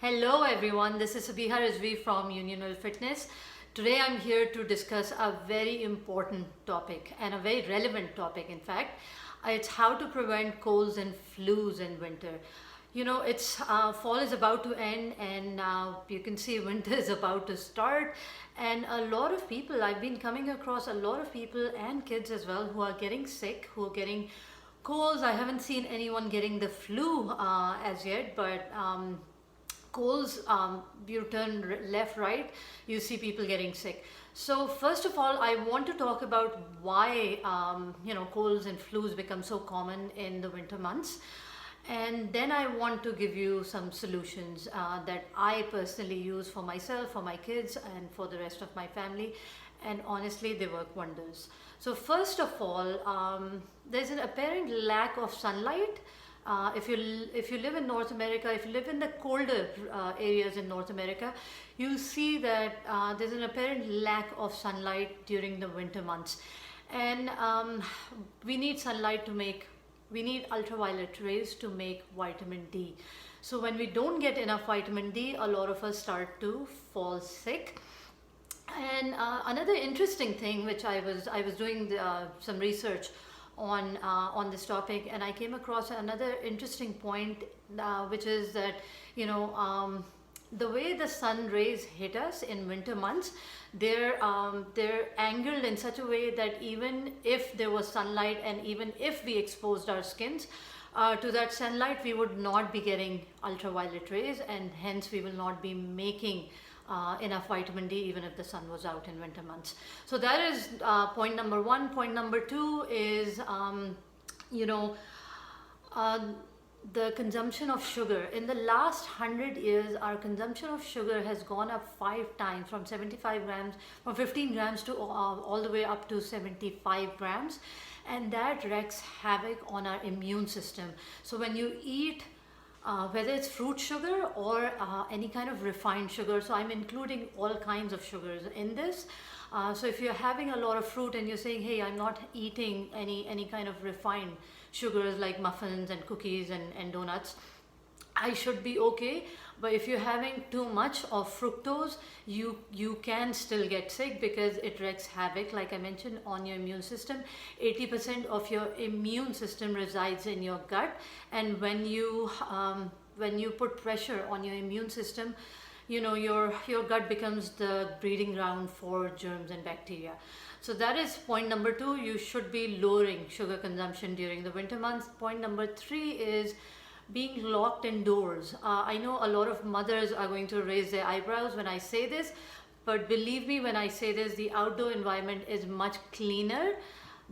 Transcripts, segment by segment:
Hello everyone, this is Sabiha Rizvi from Unional Fitness. Today I'm here to discuss a very important topic and a very relevant topic in fact. It's how to prevent colds and flus in winter. It's fall is about to end and you can see winter is about to start, and a lot of people, I've been coming across a lot of people and kids as well who are getting sick, who are getting colds. I haven't seen anyone getting the flu as yet, but colds, you turn left, right, you see people getting sick. So first of all, I want to talk about why colds and flus become so common in the winter months, and then I want to give you some solutions that I personally use for myself, for my kids, and for the rest of my family, and honestly they work wonders. So first of all, there's an apparent lack of sunlight. If you live in North America, if you live in the colder areas in North America, you see that there's an apparent lack of sunlight during the winter months, and we need sunlight to make. We need ultraviolet rays to make vitamin D. So when we don't get enough vitamin D, a lot of us start to fall sick. And another interesting thing, which I was doing some research on this topic, and I came across another interesting point, which is that the way the sun rays hit us in winter months, they're angled in such a way that even if there was sunlight and even if we exposed our skins to that sunlight, we would not be getting ultraviolet rays, and hence we will not be making enough vitamin D even if the sun was out in winter months. So that is point number one. Point number two is the consumption of sugar. In the last 100 years, our consumption of sugar has gone up 5 times, from 75 grams, from 15 grams to all the way up to 75 grams, and that wreaks havoc on our immune system. So when you eat whether it's fruit sugar or any kind of refined sugar, so I'm including all kinds of sugars in this. So if you're having a lot of fruit and you're saying, hey, I'm not eating any kind of refined sugars like muffins and cookies and donuts, I should be okay. But if you're having too much of fructose, you can still get sick because it wreaks havoc, like I mentioned, on your immune system. 80% of your immune system resides in your gut, and when you put pressure on your immune system, your gut becomes the breeding ground for germs and bacteria. So that is point number two. You should be lowering sugar consumption during the winter months. Point number three is being locked indoors. I know a lot of mothers are going to raise their eyebrows when I say this, but believe me when I say this, the outdoor environment is much cleaner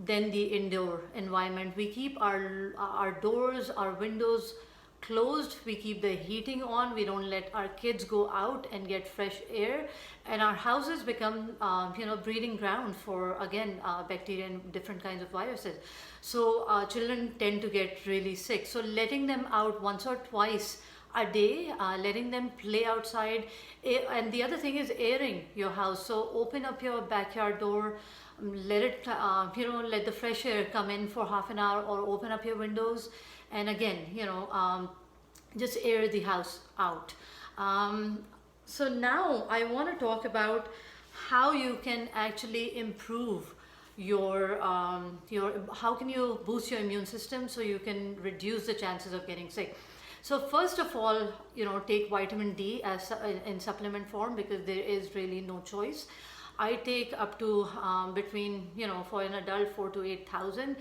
than the indoor environment. We keep our doors, our windows closed, we keep the heating on, we don't let our kids go out and get fresh air, and our houses become breeding ground for, again, bacteria and different kinds of viruses. So children tend to get really sick. So letting them out once or twice a day, letting them play outside, and the other thing is airing your house. So open up your backyard door, let it let the fresh air come in for half an hour, or open up your windows, and again just air the house out. So now I want to talk about how you can actually improve your how can you boost your immune system so you can reduce the chances of getting sick. So first of all, take vitamin D as in supplement form, because there is really no choice. I take up to between, for an adult, 4 to 8,000.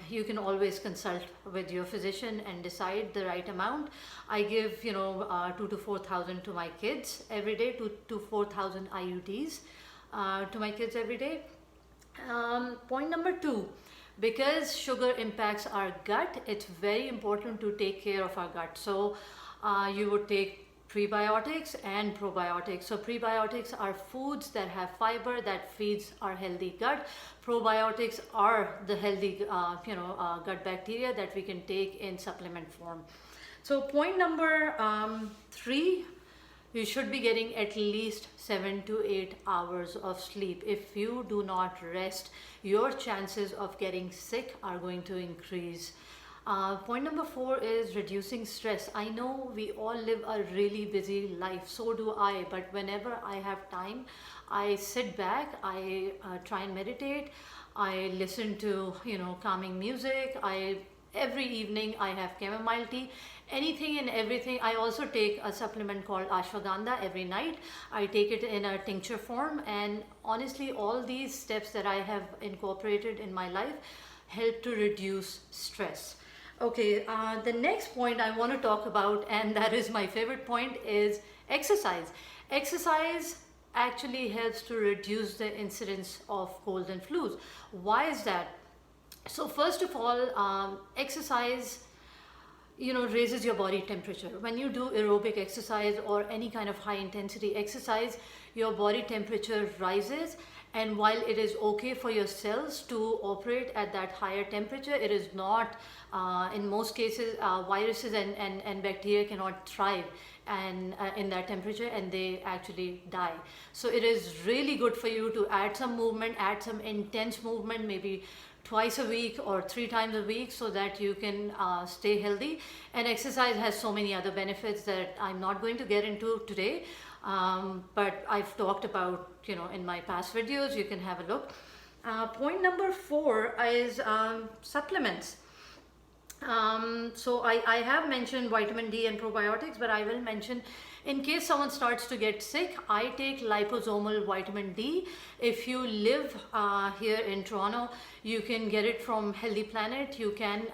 You can always consult with your physician and decide the right amount. I give 2 to 4,000 to my kids every day, 2 to 4,000 IUDs to my kids every day. Point number two, because sugar impacts our gut, it's very important to take care of our gut. So you would take prebiotics and probiotics. So prebiotics are foods that have fiber that feeds our healthy gut. Probiotics are the healthy gut bacteria that we can take in supplement form. So point number three, you should be getting at least 7 to 8 hours of sleep. If you do not rest, your chances of getting sick are going to increase. Point number 4 is reducing stress. I know we all live a really busy life, so do I, but whenever I have time, I sit back, I try and meditate, I listen to, calming music. Every evening I have chamomile tea, anything and everything. I also take a supplement called ashwagandha every night. I take it in a tincture form, and honestly, all these steps that I have incorporated in my life help to reduce stress. Okay, the next point I want to talk about, and that is my favorite point, is exercise. Exercise actually helps to reduce the incidence of colds and flus. Why is that? So first of all, exercise raises your body temperature. When you do aerobic exercise or any kind of high intensity exercise, your body temperature rises, and while it is okay for your cells to operate at that higher temperature, it is not, in most cases, viruses and bacteria cannot thrive and in that temperature, and they actually die. So it is really good for you to add some movement, add some intense movement, maybe twice a week or 3 times a week, so that you can stay healthy. And exercise has so many other benefits that I'm not going to get into today, but I've talked about in my past videos. You can have a look. Point number 4 is supplements. So I have mentioned vitamin D and probiotics, but I will mention, in case someone starts to get sick, I take liposomal vitamin D. If you live here in Toronto, you can get it from Healthy Planet. You can,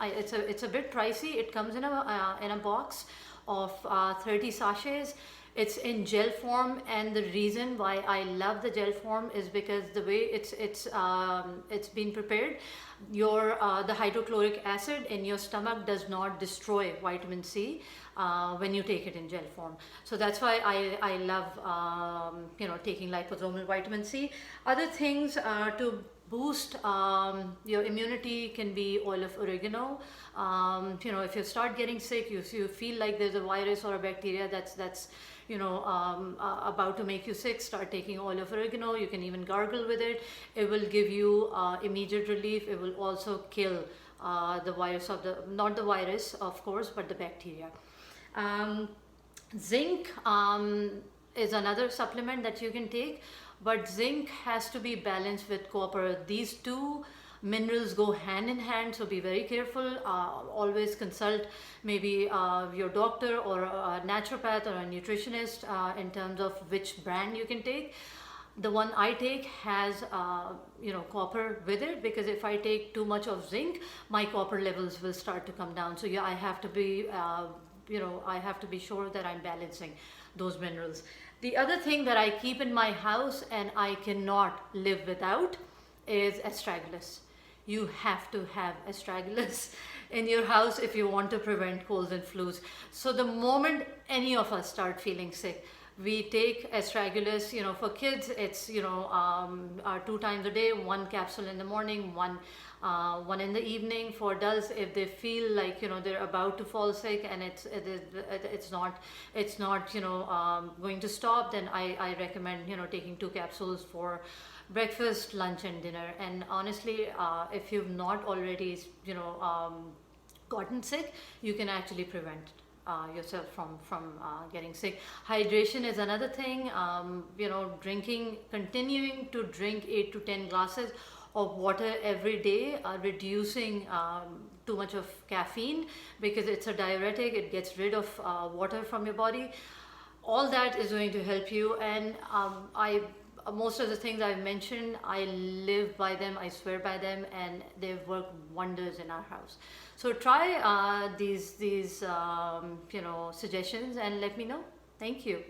it's a bit pricey. It comes in a box of 30 sachets. It's in gel form, and the reason why I love the gel form is because the way it's been prepared. The hydrochloric acid in your stomach does not destroy vitamin C when you take it in gel form. So that's why I love taking liposomal vitamin C. Other things to boost your immunity can be oil of oregano. If you start getting sick, you feel like there's a virus or a bacteria that's about to make you sick, start taking oil of oregano. You can even gargle with it. It will give you immediate relief. It will also kill the virus not the virus, of course, but the bacteria. Zinc is another supplement that you can take, but zinc has to be balanced with copper. These two minerals go hand in hand, so be very careful. Always consult maybe your doctor or a naturopath or a nutritionist in terms of which brand you can take. The one I take has copper with it, because if I take too much of zinc, my copper levels will start to come down. So yeah, I have to be I have to be sure that I'm balancing those minerals. The other thing that I keep in my house and I cannot live without is astragalus. You have to have astragalus in your house if you want to prevent colds and flus. So the moment any of us start feeling sick, we take astragalus. For kids, it's 2 times a day, 1 capsule in the morning, one in the evening. For adults, if they feel like they're about to fall sick and it's not going to stop, then I recommend taking 2 capsules for breakfast, lunch, and dinner. And honestly, if you've not already gotten sick, you can actually prevent yourself from getting sick. Hydration is another thing. Continuing to drink 8 to 10 glasses of water every day, reducing too much of caffeine, because it's a diuretic. It gets rid of water from your body. All that is going to help you. And most of the things I've mentioned, I live by them, I swear by them, and they've worked wonders in our house. So try these suggestions and let me know. Thank you.